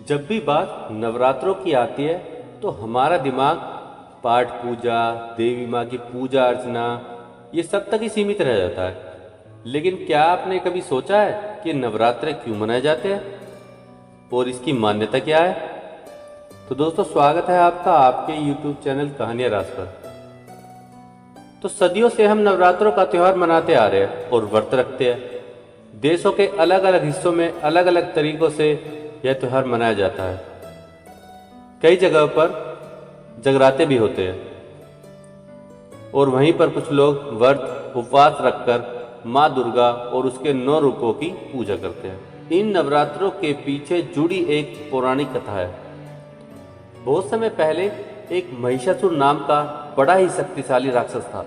जब भी बात नवरात्रों की आती है तो हमारा दिमाग पाठ पूजा, देवी माँ की पूजा अर्चना, ये सब तक ही सीमित रह जाता है। लेकिन क्या आपने कभी सोचा है कि नवरात्रे क्यों मनाए जाते हैं और इसकी मान्यता क्या है? तो दोस्तों, स्वागत है आपका आपके YouTube चैनल कहानियाँ रास पर। तो सदियों से हम नवरात्रों का त्यौहार मनाते आ रहे हैं और व्रत रखते हैं। देशों के अलग अलग हिस्सों में अलग अलग तरीकों से यह त्यौहार मनाया जाता है। कई जगहों पर जगराते भी होते हैं और वहीं पर कुछ लोग व्रत उपवास रखकर माँ दुर्गा और उसके 9 रूपों की पूजा करते हैं। इन नवरात्रों के पीछे जुड़ी एक पौराणिक कथा है। बहुत समय पहले एक महिषासुर नाम का बड़ा ही शक्तिशाली राक्षस था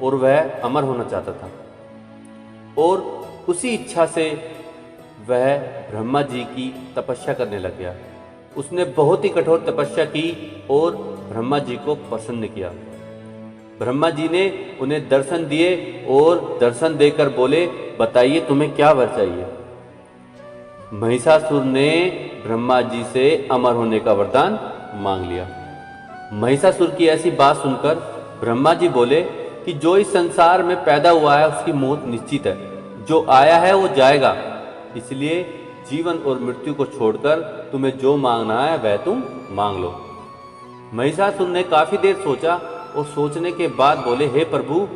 और वह अमर होना चाहता था, और उसी इच्छा से वह ब्रह्मा जी की तपस्या करने लग गया। उसने बहुत ही कठोर तपस्या की और ब्रह्मा जी को प्रसन्न किया। ब्रह्मा जी ने उन्हें दर्शन दिए और दर्शन देकर बोले, बताइए तुम्हें क्या वर चाहिए। महिषासुर ने ब्रह्मा जी से अमर होने का वरदान मांग लिया। महिषासुर की ऐसी बात सुनकर ब्रह्मा जी बोले कि जो इस संसार में पैदा हुआ है उसकी मौत निश्चित है, जो आया है वो जाएगा, इसलिए जीवन और मृत्यु को छोड़कर तुम्हें जो मांगना है वह तुम मांग लो। महिषासुर ने काफी देर सोचा और सोचने के बाद बोले, हे प्रभु,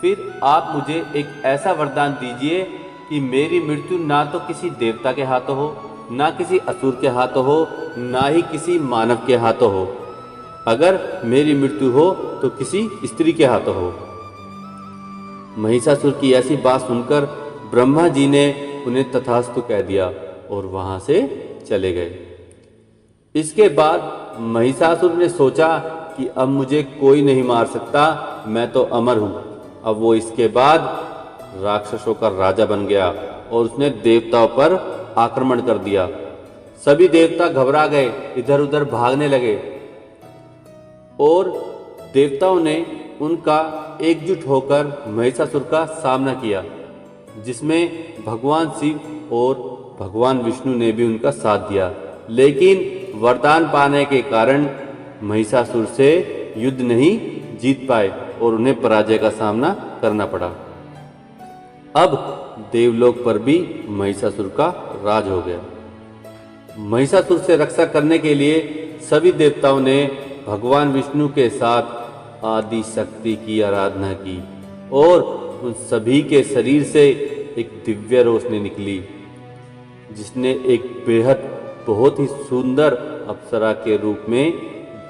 फिर आप मुझे एक ऐसा वरदान दीजिए कि मेरी मृत्यु ना तो किसी देवता के हाथों हो, ना किसी असुर के हाथों हो, ना ही किसी मानव के हाथों हो। अगर मेरी मृत्यु हो तो किसी स्त्री के हाथों हो। महिषासुर की ऐसी बात सुनकर ब्रह्मा जी ने उन्हें तथास्तु कह दिया और वहां से चले गए। इसके बाद महिषासुर ने सोचा कि अब मुझे कोई नहीं मार सकता, मैं तो अमर हूं। अब वो इसके बाद राक्षसों का राजा बन गया और उसने देवताओं पर आक्रमण कर दिया। सभी देवता घबरा गए, इधर उधर भागने लगे और देवताओं ने उनका एकजुट होकर महिषासुर का सामना किया, जिसमें भगवान शिव और भगवान विष्णु ने भी उनका साथ दिया। लेकिन वरदान पाने के कारण महिषासुर से युद्ध नहीं जीत पाए और उन्हें पराजय का सामना करना पड़ा। अब देवलोक पर भी महिषासुर का राज हो गया। महिषासुर से रक्षा करने के लिए सभी देवताओं ने भगवान विष्णु के साथ आदि शक्ति की आराधना की और उन सभी के शरीर से एक दिव्य रोशनी निकली, जिसने एक बेहद बहुत ही सुंदर अप्सरा के रूप में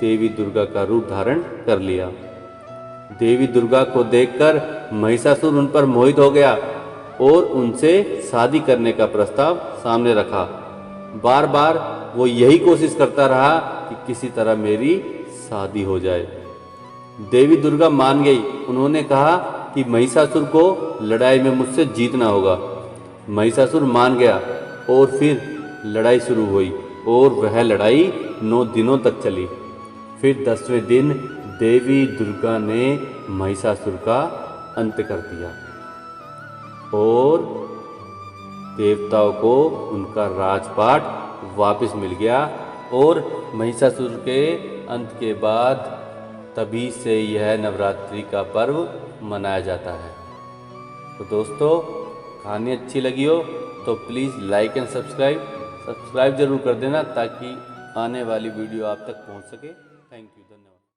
देवी दुर्गा का रूप धारण कर लिया। देवी दुर्गा को देखकर महिषासुर उन पर मोहित हो गया और उनसे शादी करने का प्रस्ताव सामने रखा। बार बार वो यही कोशिश करता रहा कि किसी तरह मेरी शादी हो जाए। देवी दुर्गा मान गई। उन्होंने कहा कि महिषासुर को लड़ाई में मुझसे जीतना होगा। महिषासुर मान गया और फिर लड़ाई शुरू हुई और वह लड़ाई 9 दिनों तक चली। फिर 10वें दिन देवी दुर्गा ने महिषासुर का अंत कर दिया और देवताओं को उनका राजपाट वापस मिल गया। और महिषासुर के अंत के बाद तभी से यह नवरात्रि का पर्व मनाया जाता है। तो दोस्तों, कहानी अच्छी लगी हो तो प्लीज़ लाइक एंड सब्सक्राइब जरूर कर देना, ताकि आने वाली वीडियो आप तक पहुंच सके। थैंक यू, धन्यवाद।